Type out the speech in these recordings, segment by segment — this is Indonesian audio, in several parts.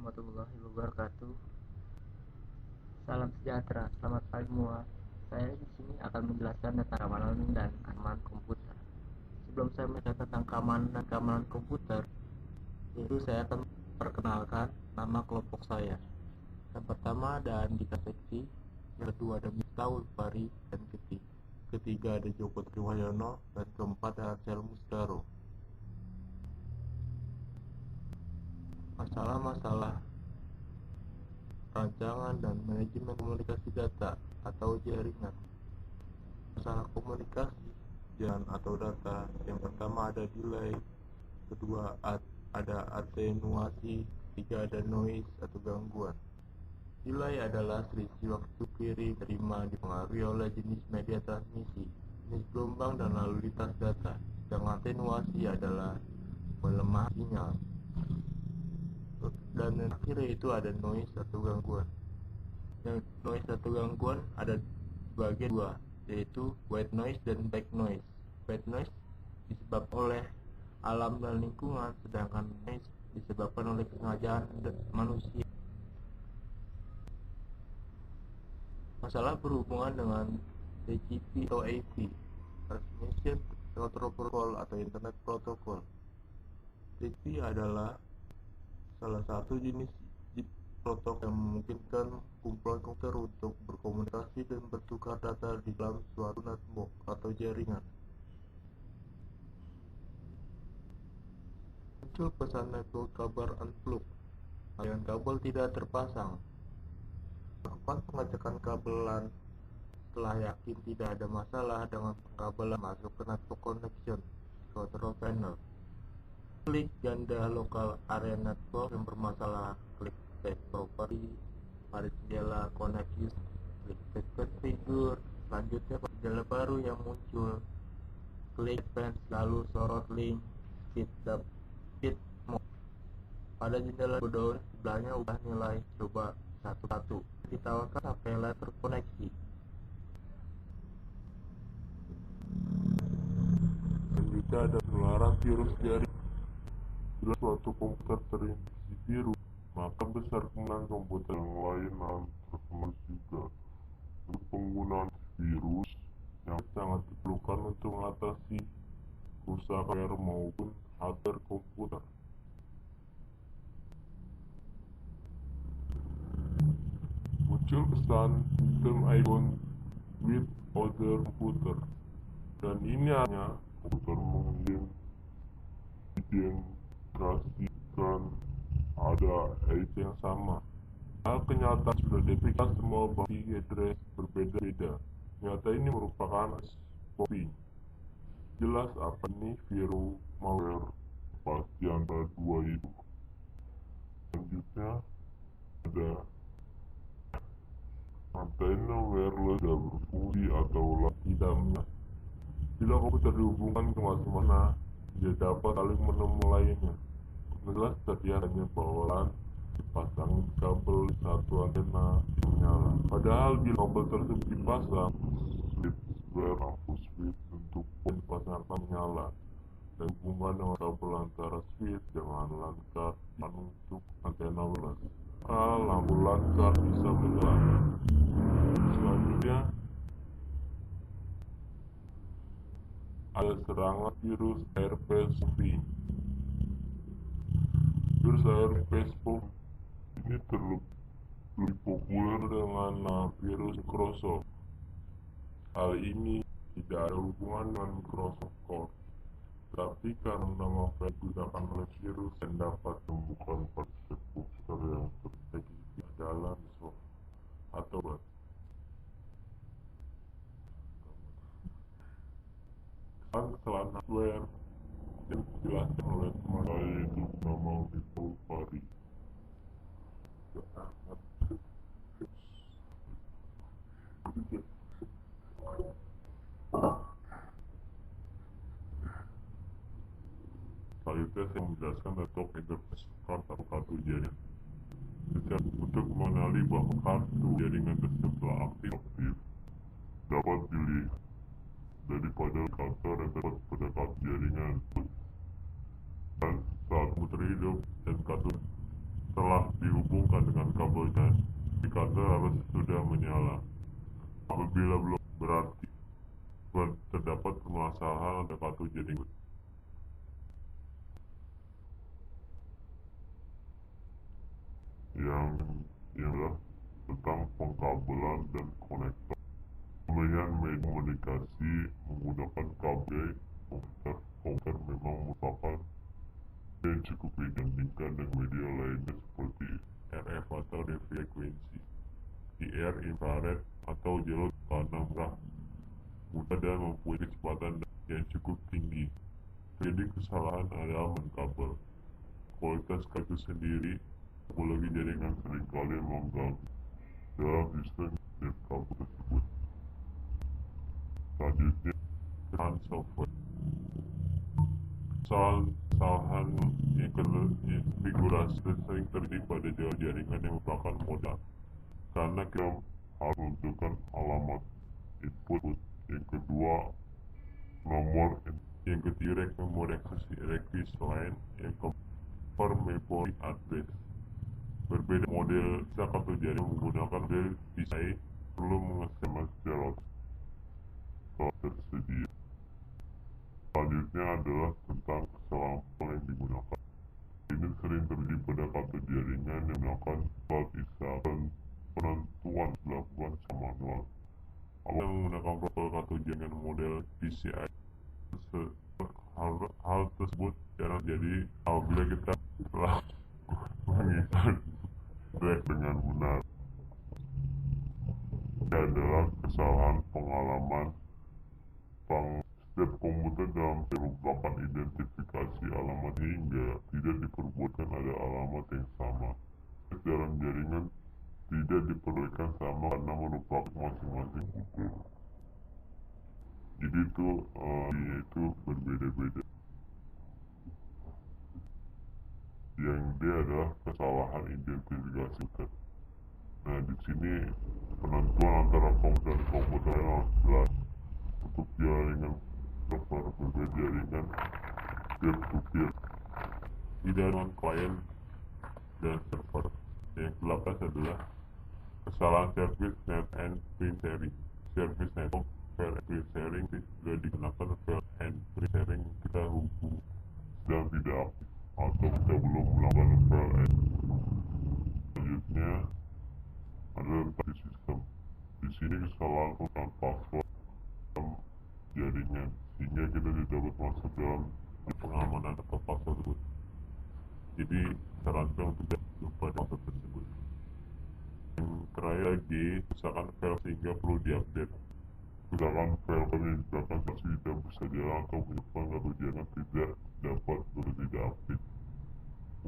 warahmatullahi wabarakatuh. Salam sejahtera, selamat pagi semua. Saya di sini akan menjelaskan tentang keamanan dan aman komputer. Sebelum saya menjelaskan tentang keamanan dan keamanan komputer, yaitu saya akan perkenalkan nama kelompok saya. Yang pertama ada Andika Sekti, yang kedua ada Miftahul Fari, dan ketiga ada Joko Triwayono, dan keempat ada Ansel Musdaro. Masalah-masalah rancangan dan manajemen komunikasi data atau jaringan. Masalah komunikasi jaringan atau data, yang pertama ada delay, kedua ada atenuasi, ketiga ada noise atau gangguan. Delay adalah selisih waktu kirim terima dipengaruhi oleh jenis media transmisi, jenis gelombang dan lalu lintas data. Sedangkan atenuasi adalah melemah sinyal. Dan yang terakhir yaitu ada noise atau gangguan. Yang noise atau gangguan ada dibagi dua, yaitu white noise dan black noise. White noise disebabkan oleh alam dan lingkungan, sedangkan noise disebabkan oleh kesengajaan manusia. Masalah berhubungan dengan TCP atau IP, Transmission Control Protocol atau Internet Protocol. TCP adalah salah satu jenis protokol yang memungkinkan kumpulan komputer untuk berkomunikasi dan bertukar data di dalam suatu network atau jaringan. Muncul pesan network kabar unplug, aliran kabel tidak terpasang. Lakukan pengecekan kabelan setelah yakin tidak ada masalah dengan kabelan masuk ke network connection control panel. Klik ganda lokal area network yang bermasalah, klik set property, pada jendela connect user, klik set configure. Selanjutnya pada jendela baru yang muncul, klik advance lalu sorot link speed mode. Pada jendela down sebelahnya ubah nilai coba 1 ditawarkan sampai layer terkoneksi. Dan jika ada penularan virus jaringan, bila suatu komputer terinfeksi virus, maka besar kemungkinan komputer yang lain akan terkena juga. Untuk penggunaan virus yang sangat diperlukan untuk mengatasi kerusakan hardware maupun hardware komputer. Muncul pesan sistem icon with other computer, dan ini hanya komputer mengidentifikasikan ada IP yang sama. Hal kenyataan sudah diberikan semua IP address berbeda-beda. Nyata ini merupakan copy. Jelas apa ini virus malware pasti antara dua itu. Selanjutnya ada antena wireless tidak berfungsi atau tidak menyala. Bila komputer dihubungkan ke mana-mana, dia dapat saling menemui lainnya. Jelas terlihatnya bahwa dipasang kabel satu antena menyala. Padahal bila kabel tersebut dipasang, switch untuk dipasang akan menyala. Dan hubungan dengan kabel antara switch dengan lankar untuk antena wireless. Lampu lankar bisa menyala. Selanjutnya ada serangan virus RP-Spoofing. Virus RP-Spoofing ini lebih populer dengan virus Microsoft. Hal ini tidak ada hubungan dengan Microsoft Core, tapi karena nama file digunakan oleh virus yang dapat membuka komputer yang terdeteksi di dalam software atau bot. Kesalahan hardware yang dijelaskan oleh teman saya yaitu nama Miftahul Fari. Selanjutnya saya menjelaskan network interface card atau kartu jaringan. Untuk mengenali bahwa kartu jaringan tersebut telah aktif dapat dilihat daripada kartu yang terdapat pada kartu jaringan, dan saat komputer hidup dan kartu telah dihubungkan dihubungkan dengan kabelnya, indikator harus sudah menyala. Apabila belum, berarti terdapat permasalahan pada kartu jaringan. Yang adalah tentang pengkabelan dan konektor. Pemilihan media komunikasi menggunakan kabel komputer memang merupakan yang cukup dibandingkan dengan media lainnya seperti RF atau frekuensi, IR, infrared, atau jalur tanah murah, mudah dan mempunyai kecepatan yang cukup tinggi. Jadi kesalahan adalah kabel. Kualitas kabel itu sendiri, topologi jaringan seringkali mengganggu dalam desain kabel tersebut. Selanjutnya, kesalahan software. Kesalahan yang konfigurasi sering terjadi pada jaringan yang merupakan modal, karena kita harus menentukan alamat input, yang kedua nomor, yang ketiga memori request line, yang keempat memory address. Berbeda model kabel jaringan menggunakan model PCI perlu mengemas secara tersedia. Selanjutnya adalah tentang kesalahan yang digunakan. Ini sering terjadi pada kabel jaringan yang menggunakan plat dan penentuan dilakukan secara manual. Apabila menggunakan protokol kabel jaringan model PCI, hal tersebut jarang terjadi apabila kita telah mengikat track dengan benar. Ini adalah kesalahan pengalaman setiap komputer dalam merupakan identifikasi alamat hingga tidak diperbolehkan ada alamat yang sama. Dalam jaringan tidak diperbolehkan sama karena merupakan masing-masing komputer. Jadi itu berbeda-beda. Yang dia adalah kesalahan identifikasi komputer. Nah, di sini penentuan antara komputer dan komputer yang jelas. Untuk jaringan server berbeda jaringan peer-to-peer, tidak dengan klien dan server. Yang ke-8 adalah kesalahan service net and print sharing. Service network file and print sharing sudah digunakan file and print sharing kita hubung sedang tidak aktif atau kita belum melakukan file and. Selanjutnya adalah tadi sistem. Di sini kesalahan penggunaan password jaringan sehingga kita tidak dapat masuk dalam pengamanan atau password tersebut. Jadi sarankan untuk tidak lupa password tersebut. Yang terakhir lagi, misalkan file sehingga perlu diupdate. Misalkan file yang misalkan masih tidak bisa jalan atau menyebabkan kartu jaringan tidak dapat atau tidak aktif.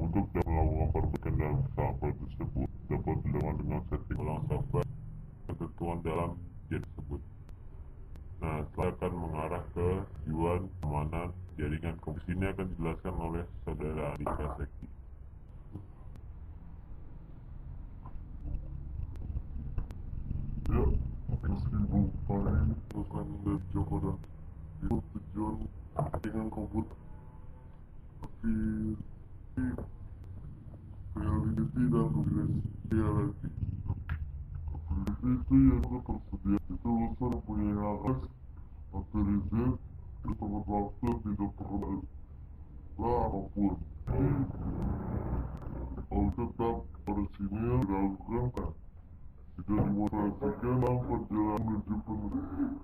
Untuk melakukan perbaikan dalam software tersebut dapat dilakukan dengan setting ulang software ketentuan dalam jaringan tersebut. Nah, setelah akan mengarah ke tujuan keamanan jaringan komputer. Ini akan dijelaskan oleh saudara Andika Sekti. Ya, meskipun kami bukan dari Joko dan itu tujuan jaringan komputer, tapi reality dan reality itu yang tersedia itu unsur punya akses otorisir di tempat waktu tidak perlu apapun. Tetap harus ini dilakukan tidak dimotivasikan dalam perjalanan menuju konfidensiasian.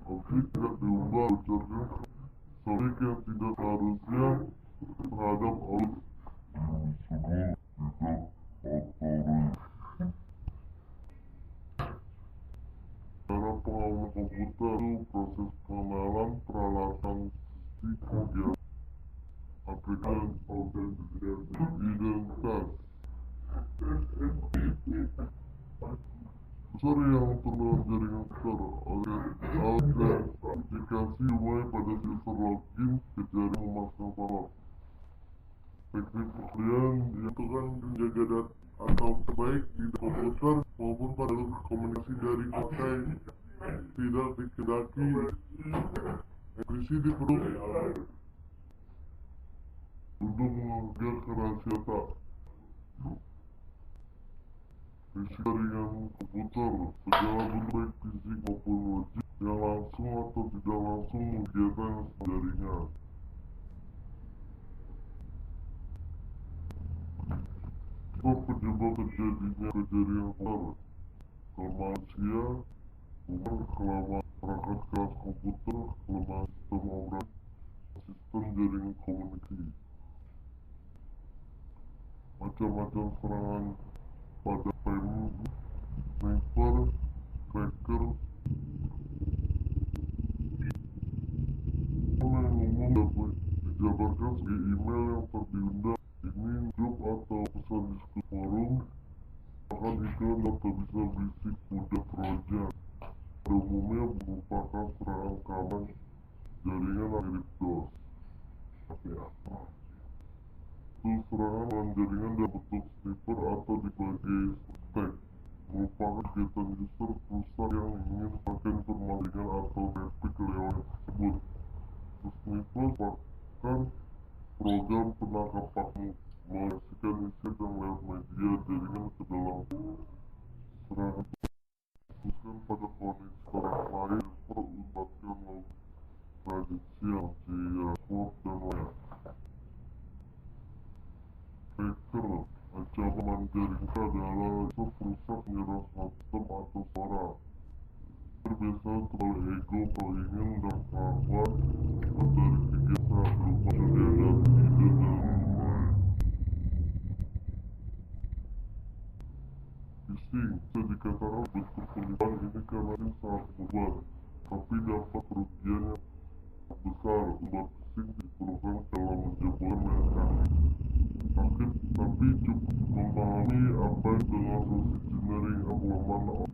Konflik tidak diubah bocorkan sorik yang tidak seharusnya terhadap alur cara pengalaman komputer itu proses pengenalan peralatan kemudian aplikasi identitas besar yang terdapat jaringan besar autentikasi dimulai pada user login ke jaringan memasukkan password. Teknik pekerjaan dilakukan menjaga data atau terbaik di komputer maupun pada komunikasi dari pakai tidak dikendaki. Enkripsi diperlukan untuk Dia kerahasiaan tak isi jaringan komputer segala bentuk baik fisik maupun logik yang langsung atau tidak langsung kegiatan jaringan. Sebab penyebab terjadinya kejadian komputer manusia bukan kelemahan perangkat keras komputer, kelemahan sistem operasi, sistem jaringan komunikasi. Macam-macam serangan pada payment, sniper, cracker, yang umum dapat dijabarkan sebagai email yang terdiundang, ini grup atau pesan diskusi forum, bahkan iklan data bisa berisik mudah trojan. Pada umumnya merupakan serangan keamanan jaringan mirip DOS. Itu serangan dengan jaringan dalam bentuk sniper atau dibagi stack merupakan kegiatan user perusahaan yang ingin pakai informasi atau traffic lewat tersebut. Sniper merupakan program penangkap pakmuk menyaksikan isi yang lewat media jaringan ke dalam serangan khususkan pada koneksi orang lain server melibatkan log tradisional, network dan lain. Hacker, ancaman jaringan adalah perusak menyerang sistem atau suara. Biasanya terlalu ego atau ingin dan kelakuan dari kegiatan berupa syariah dan ide dan lain. Phishing bisa dikatakan bentuk penipuan ini karena ini sangat mudah, tapi dapat kerugian yang besar. Ubat phishing diperlukan dalam menjebolkan mekanik. Tapi cukup memahami apa yang dengan social engineering, pengaman